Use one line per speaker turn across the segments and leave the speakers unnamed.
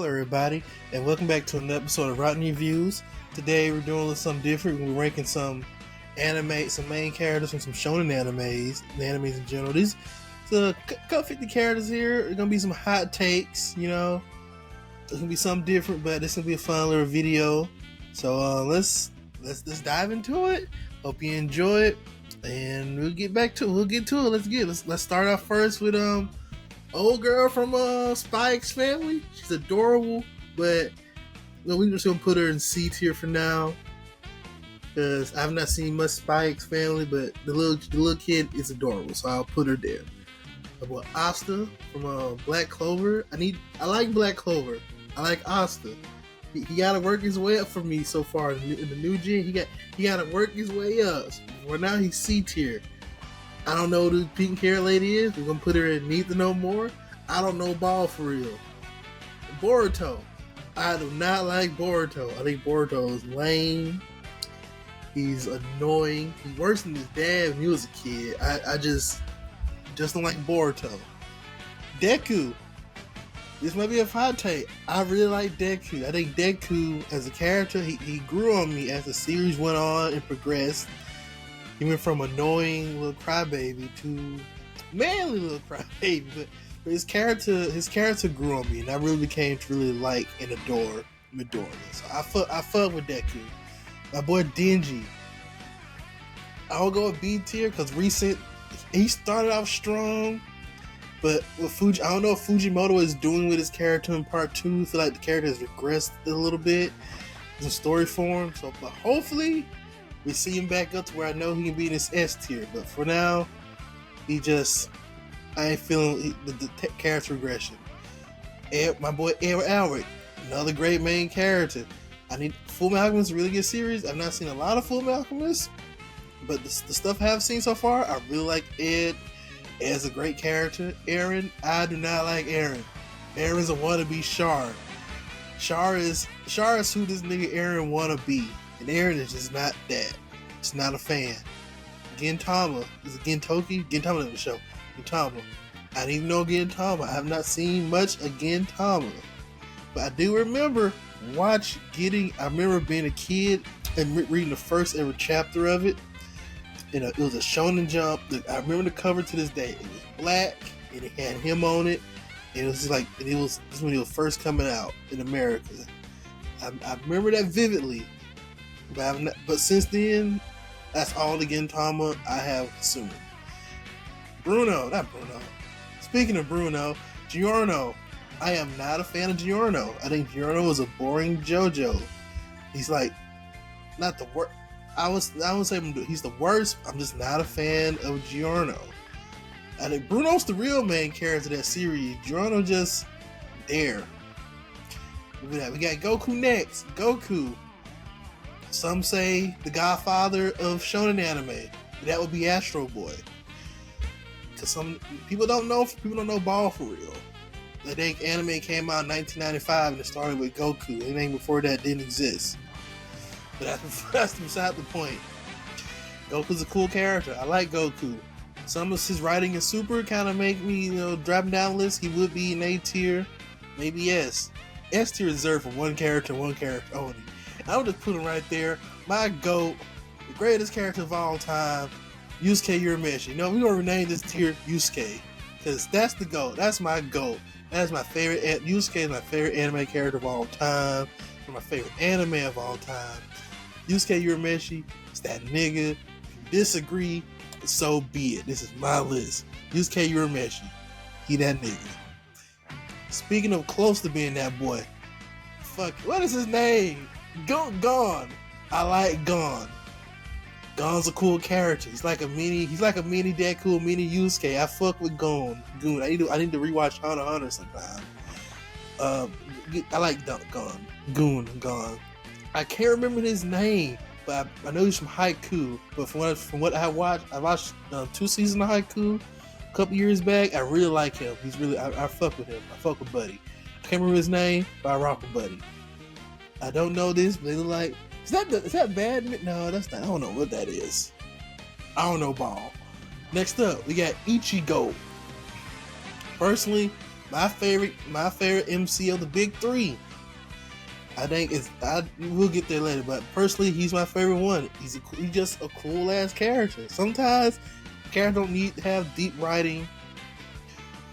Hello, everybody, and welcome back to another episode of Rotten Reviews. Today, we're doing something different. We're ranking some main characters from some shonen animes in general. These got 50 characters here. There's gonna be some hot takes. There's gonna be something different, but this is gonna be a fun little video. So let's dive into it. Hope you enjoy it, and we'll get to it. Let's start off first with old girl from Spy X Family. She's adorable, but we just gonna put her in C tier for now because I've not seen much Spy X Family, but the little kid is adorable, so I'll put her there. About Asta from Black Clover. I like Black Clover. I like Asta. He got to work his way up for me so far in the new gen. He got to work his way up. Well, now he's C tier. I don't know who the pink hair lady is. We're gonna put her in Need to Know More. I don't know Ball for real. Boruto. I do not like Boruto. I think Boruto is lame. He's annoying. He's worse than his dad when he was a kid. I just don't like Boruto. Deku. This might be a hot take. I really like Deku. I think Deku as a character, he grew on me as the series went on and progressed. He went from annoying little crybaby to manly little crybaby, but his character grew on me, and I really came to really like and adore Midoriya. So I fuck with Deku. My boy Denji. I'll go with B tier because he started off strong, but with Fuji, I don't know what Fujimoto is doing with his character in part 2. I feel like the character has regressed a little bit in story form. So, but hopefully we see him back up to where I know he can be in this S tier. But for now, I ain't feeling the character regression. My boy Elric, another great main character. I need Fullmetal Alchemist, a really good series. I've not seen a lot of Fullmetal Alchemist, but the stuff I have seen so far, I really like Ed. Ed's a great character. Eren, I do not like Eren. Eren's a wannabe Char. Char is who this nigga Eren wanna be. And Eren is just not that. It's not a fan. Gintama. Is it Gintoki? Gintama in the show. Gintama. I didn't even know Gintama. I have not seen much of Gintama. But I do remember I remember being a kid and reading the first ever chapter of it. And it was a Shonen Jump. I remember the cover to this day. It was black and it had him on it. And it was just like, this was when he was first coming out in America. I remember that vividly. But since then, that's all the Gintama I have consumed. Not Bruno. Speaking of Bruno, Giorno. I am not a fan of Giorno. I think Giorno is a boring JoJo. He's like, not the worst. I wouldn't say he's the worst. I'm just not a fan of Giorno. I think Bruno's the real main character of that series. Giorno just there. We got Goku next. Goku. Some say the godfather of shonen anime. That would be Astro Boy. Because some people don't know Ball for real. I think anime came out in 1995 and it started with Goku. Anything before that didn't exist. But that's beside the point. Goku's a cool character. I like Goku. Some of his writing in Super kind of make me, drop him down the list. He would be in A tier, maybe S. S tier is reserved for one character only. I would just put him right there. My GOAT, the greatest character of all time, Yusuke Urameshi. We're gonna rename this tier Yusuke because that's the GOAT. That's my GOAT. That's my favorite. Yusuke is my favorite anime character of all time. My favorite anime of all time. Yusuke Urameshi is that nigga. If you disagree, so be it. This is my list. Yusuke Urameshi. He that nigga. Speaking of close to being that boy. Fuck. What is his name? Gon. I like Gon. Gon's a cool character. He's like a mini Deku, mini Yusuke. I fuck with Gon. I need to rewatch Hunter x Hunter sometime. I like Gon. I can't remember his name, but I know he's from Haiku. But from what I watched 2 seasons of Haiku a couple years back. I really like him. He's really I fuck with him. I fuck with Buddy. I can't remember his name, but I rock with Buddy. I don't know this, but they look like is that bad? No, that's not. I don't know what that is. I don't know Ball. Next up, we got Ichigo. Personally, My favorite MC of the big three. I think we'll get there later, but personally, he's my favorite one. He's just a cool ass character. Sometimes characters don't need to have deep writing,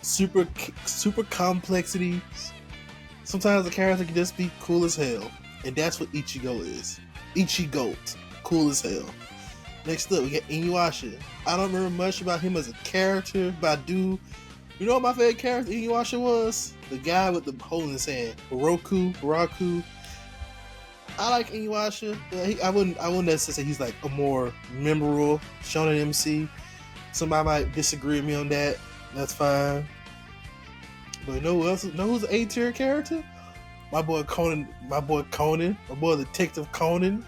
super complexity. Sometimes the character can just be cool as hell, and that's what Ichigo is. Ichigo, cool as hell. Next up, we got Inuyasha. I don't remember much about him as a character, but I do. You know what my favorite character Inuyasha was? The guy with the hole in his hand, Roku. I like Inuyasha. I wouldn't necessarily say he's like a more memorable shonen MC. Somebody might disagree with me on that. That's fine. But you know who else? Know who's an A-tier character? My boy Detective Conan.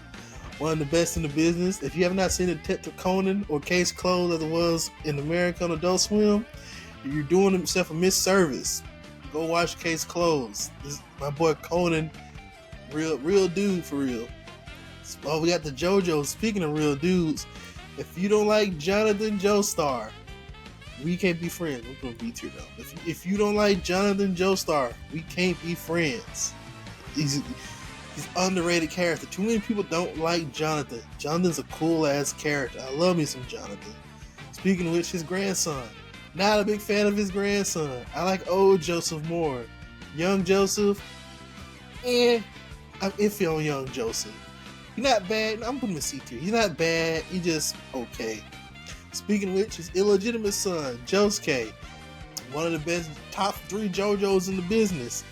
One of the best in the business. If you have not seen Detective Conan or Case Closed as it was in America on Adult Swim, you're doing himself a misservice. Go watch Case Closed. My boy Conan, real dude for real. Oh, we got the JoJo. Speaking of real dudes, if you don't like Jonathan Joestar, we can't be friends. We're gonna be here though. If you don't like Jonathan Joestar, we can't be friends. He's underrated character. Too many people don't like Jonathan. Jonathan's a cool ass character. I love me some Jonathan. Speaking of which, his grandson. Not a big fan of his grandson. I like old Joseph more. Young Joseph, I'm iffy on young Joseph. He's not bad. I'm putting him in C tier. He's not bad. He's just okay. Speaking of which, his illegitimate son, Josuke, one of the best top 3 JoJos in the business.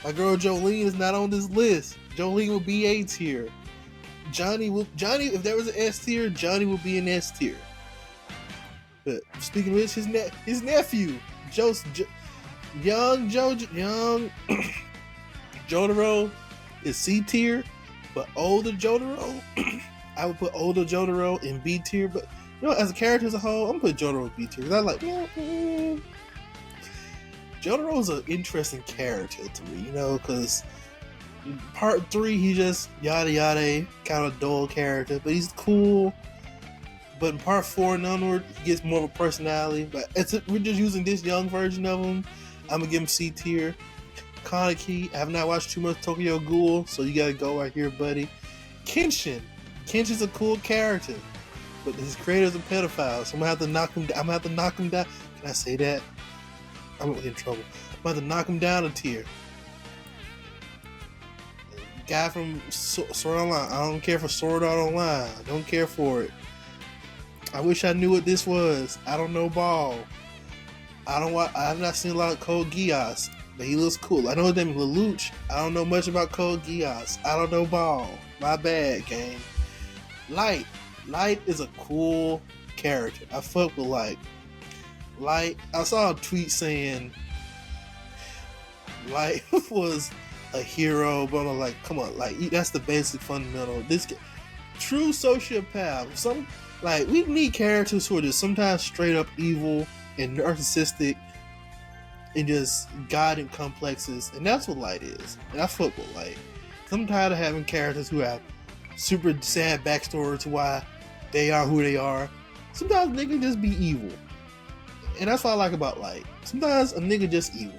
My girl Jolene is not on this list. Jolene will be A tier. Johnny, if there was an S tier, Johnny would be an S tier. But speaking of which, his nephew, young Jotaro is C tier, but older Jotaro, I would put older Jotaro in B tier. But you know, as a character as a whole, I'm gonna put Jotaro in B tier because I like. Jotaro's an interesting character to me, you know, because part 3 he just yada yada, kind of dull character, but he's cool. But in part 4 and onward, he gets more of a personality. But we're just using this young version of him. I'm gonna give him C tier. Kaneki, I have not watched too much Tokyo Ghoul, so you gotta go right here, buddy. Kenshin's a cool character, but his creator's a pedophile, so I'm gonna have to knock him down. Can I say that? I'm gonna get in trouble. I'm gonna have to knock him down a tier. Guy from Sword Art Online. I don't care for Sword Art Online. I don't care for it. I wish I knew what this was. I don't know ball. I have not seen a lot of Code Geass, but he looks cool. I know his name is Lelouch. I don't know much about Code Geass. I don't know ball. My bad, gang. Light is a cool character. I fuck with Light. I saw a tweet saying Light was a hero, but I'm like, come on, that's the basic fundamental. This true sociopath. We need characters who are just sometimes straight up evil and narcissistic and just guiding complexes, and that's what Light is. And I fuck with Light. I'm tired of having characters who have super sad backstory to why they are who they are. Sometimes they can just be evil. And that's what I like about Light. Sometimes a nigga just evil.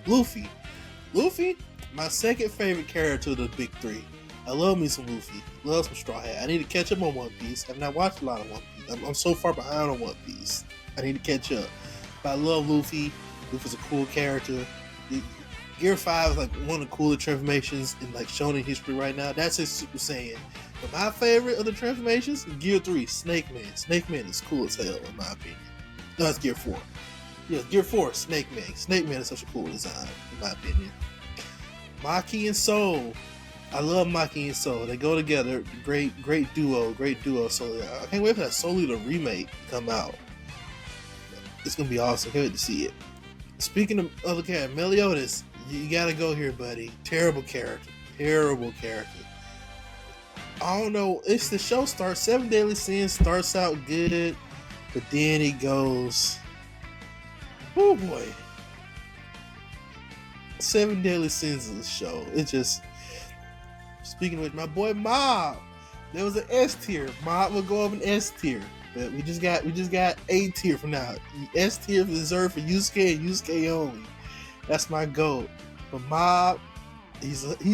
Luffy, my second favorite character of the big 3. I love me some Luffy. Love some Straw Hat. I need to catch up on One Piece. I've not watched a lot of One Piece. I'm so far behind on One Piece. I need to catch up. But I love Luffy. Luffy's a cool character. Gear 5 is like one of the cooler transformations in like shonen history right now. That's his Super Saiyan. But my favorite of the transformations is Gear 3, Snake Man. Snake Man is cool as hell in my opinion. No, it's Gear 4. Yeah, Gear 4, Snake Man. Snake Man is such a cool design, in my opinion. Maki and Soul. I love Maki and Soul. They go together. Great duo. So I can't wait for that Soul Eater remake to come out. It's going to be awesome. Can't wait to see it. Speaking of other characters, Meliodas, you got to go here, buddy. Terrible character. I don't know. The show starts, 7 Deadly Sins starts out good, but then it goes, oh boy. 7 Deadly Sins is a show. It just, speaking of which, my boy Mob, there was an S tier. Mob would go up in S tier. But we just got A tier for now. S tier is reserved for Yusuke and Yusuke only. That's my goal. But Mob,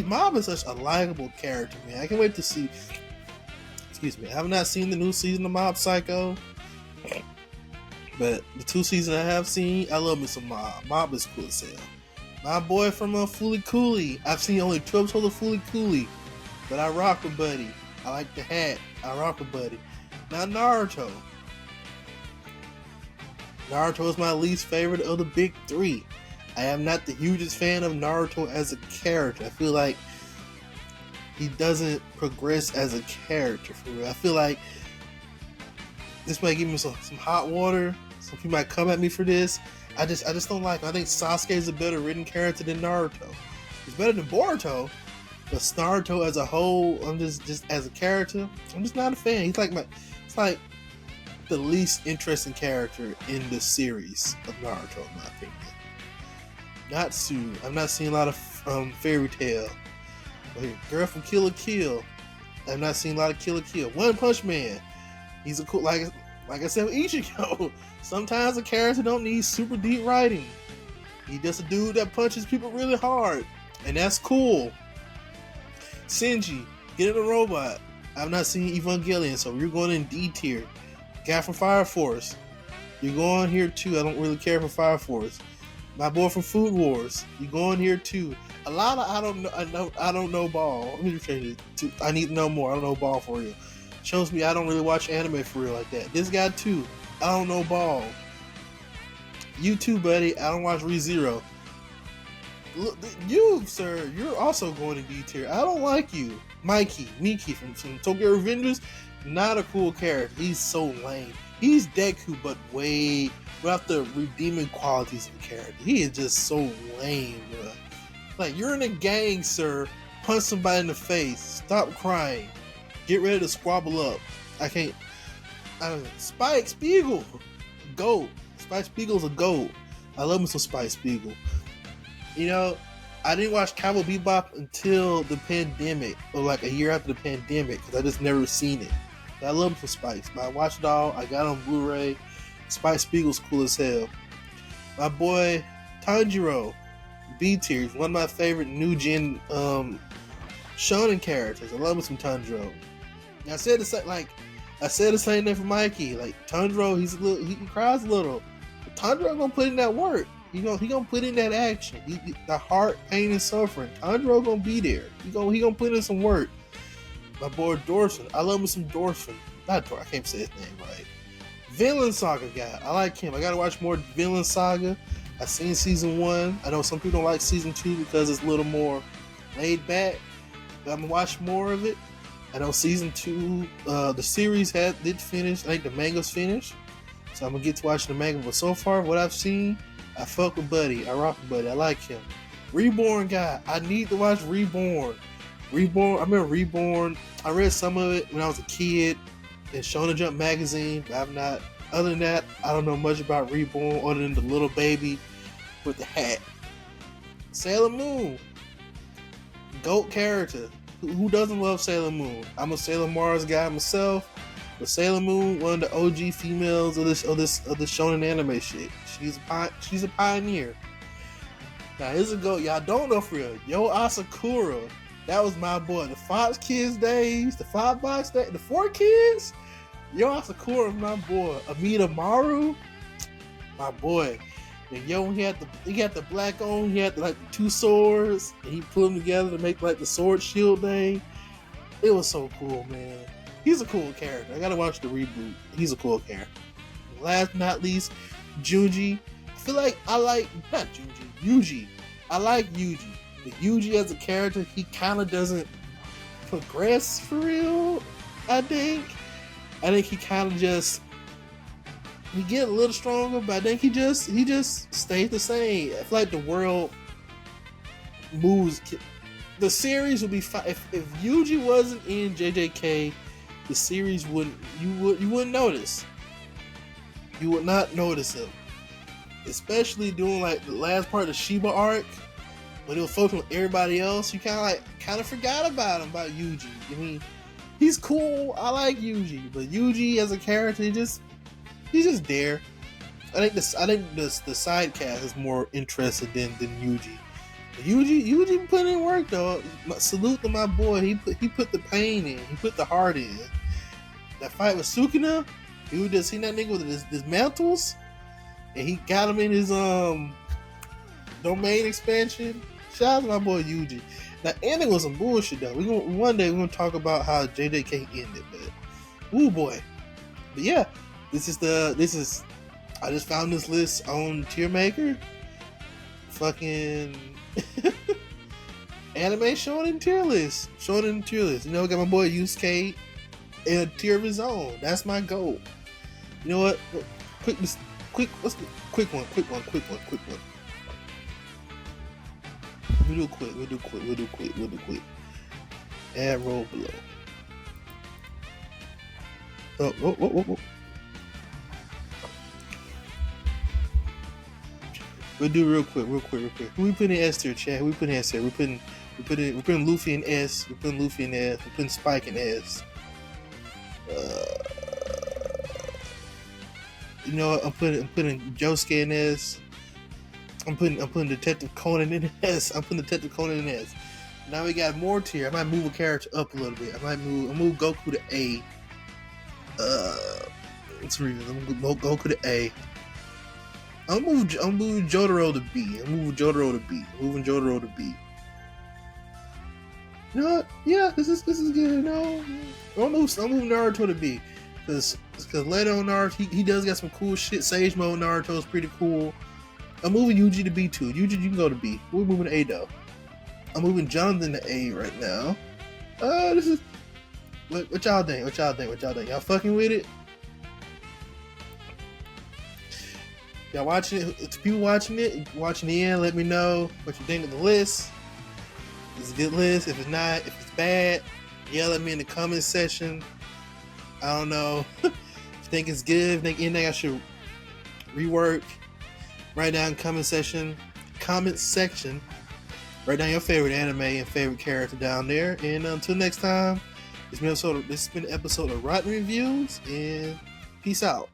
Mob is such a likable character, man. I can't wait to see. Excuse me. I have not seen the new season of Mob Psycho, but the 2 seasons I have seen, I love me some Mob. Mob is cool as hell. My boy from Fooly Cooley. I've seen only 2 episodes of Fooly Cooley, but I rock with Buddy. I like the hat. I rock with Buddy. Now Naruto. Naruto is my least favorite of the big 3. I am not the hugest fan of Naruto as a character. I feel like he doesn't progress as a character for real. I feel like this might give me some hot water. Some people might come at me for this. I just don't like him. I think Sasuke is a better written character than Naruto. He's better than Boruto, but Naruto as a whole, I'm just as a character, I'm just not a fan. He's like it's like the least interesting character in the series of Naruto, in my opinion. Natsu. I've not seen a lot of Fairy Tail. Girl from Kill la Kill. I've not seen a lot of Kill la Kill. One Punch Man. He's a cool, like I said with Ichigo. Sometimes a character don't need super deep writing. He's just a dude that punches people really hard, and that's cool. Shinji, get in a robot. I've not seen Evangelion, so you're going in D tier. Guy from Fire Force, you're going here too. I don't really care for Fire Force. My boy from Food Wars, you're going here too. A lot of I don't know ball. Let me change it. I need to know more. I don't know ball for real. Shows me I don't really watch anime for real like that. This guy too. I don't know ball. You too, buddy. I don't watch ReZero. Look, you, sir, you're also going to D tier. I don't like you. Miki from Tokyo Revengers, not a cool character. He's so lame. He's Deku, but way without the redeeming qualities of the character. He is just so lame, bro. Like, you're in a gang, sir. Punch somebody in the face. Stop crying. Get ready to squabble up. I can't. Spike Spiegel, GOAT. Spike Spiegel's a GOAT. I love me some Spike Spiegel. You know, I didn't watch Cowboy Bebop until the pandemic, or like a year after the pandemic, because I just never seen it. But I love him for Spikes. But I watched it all. I got it on Blu-ray. Spike Spiegel's cool as hell. My boy Tanjiro, B tier. He's one of my favorite new gen shonen characters. I love me some Tanjiro. And I said the same thing for Mikey. Like Tanjiro, he cries a little. But Tanjiro gonna put in that work. He gonna put in that action. The heart, pain, and suffering. Tanjiro gonna be there. He gonna put in some work. My boy Dorson. I love me some Dorson. Not Dor. I can't say his name right. Villain Saga guy. I like him. I gotta watch more Villain Saga. I've seen season 1. I know some people don't like season 2 because it's a little more laid back. But I'm gonna watch more of it. I know season 2, the series did finish. I think the manga's finished, so I'm gonna get to watching the manga. But so far, what I've seen, I fuck with Buddy. I rock with Buddy. I like him. Reborn guy. I need to watch Reborn. I remember Reborn. I read some of it when I was a kid in Shonen Jump magazine, but I've not. Other than that, I don't know much about Reborn other than the little baby with the hat. Sailor Moon. GOAT character. Who doesn't love Sailor Moon? I'm a Sailor Mars guy myself, but Sailor Moon, one of the OG females of the shonen anime shit. She's a pioneer. Now here's a GOAT y'all don't know for real. Yo Asakura, that was my boy. The Fox Kids days, the 5 Box days, the 4 Kids. Yo Asakura was my boy. Amita Maru, my boy. And yo, he had the black on. He had like the 2 swords, and he put them together to make like the sword shield thing. It was so cool, man. He's a cool character. I gotta watch the reboot. He's a cool character. Last but not least, Junji. I feel like I like not Junji, Yuji. I like Yuji, but Yuji as a character, he kind of doesn't progress for real. I think he kind of just. He get a little stronger, but I think he just stays the same. I feel like the world moves. The series would be fine if Yuji wasn't in JJK. The series you wouldn't notice. You would not notice him, especially doing like the last part of the Shiba arc, when it was focusing on everybody else. You kind of forgot about him, about Yuji. I mean, He's cool. I like Yuji, but Yuji as a character, he's just there. I think the side cast is more interested than Yuji. Yuji put in work though. Salute to my boy. He put the pain in. He put the heart in. That fight with Sukuna, you just seen that nigga with his mantles, and he got him in his domain expansion. Shout out to my boy Yuji. Now ending was some bullshit though. One day we're gonna talk about how JJK ended, but ooh boy. But yeah, this is I just found this list on Tier Maker. Fucking anime shonen tier list. Shonen tier list. You know, got my boy Yusuke in a tier of his own. That's my goal. You know what? Quick one. We'll do quick. Add roll below. Oh. We'll do real quick. Who we putting in S tier, chat? Who we putting in S tier? We're putting Luffy in S. We're putting Spike in S. You know what? I'm putting Josuke in S. I'm putting Detective Conan in S. Now we got more tier. I might move a character up a little bit. I'll move Goku to A. Let's read it. I'm gonna move Goku to A. I'm moving Jotaro to B. I'm moving Jotaro to B. You know what? Yeah, this is good. You know, I'm moving Naruto to B because later on Naruto he does got some cool shit. Sage mode Naruto is pretty cool. I'm moving Yuji to B too. Yuji, you can go to B. We're moving to A though. I'm moving Jonathan to A right now. This is what y'all think? Y'all fucking with it? Y'all watching it? If people watching the end, let me know what you think of the list. It's a good list. If it's not, if it's bad, yell at me in the comment section. I don't know. If you think it's good, if you think anything I should rework, write down in the comment section. Write down your favorite anime and favorite character down there. And until next time, this has been an episode of Rotten Reviews, and peace out.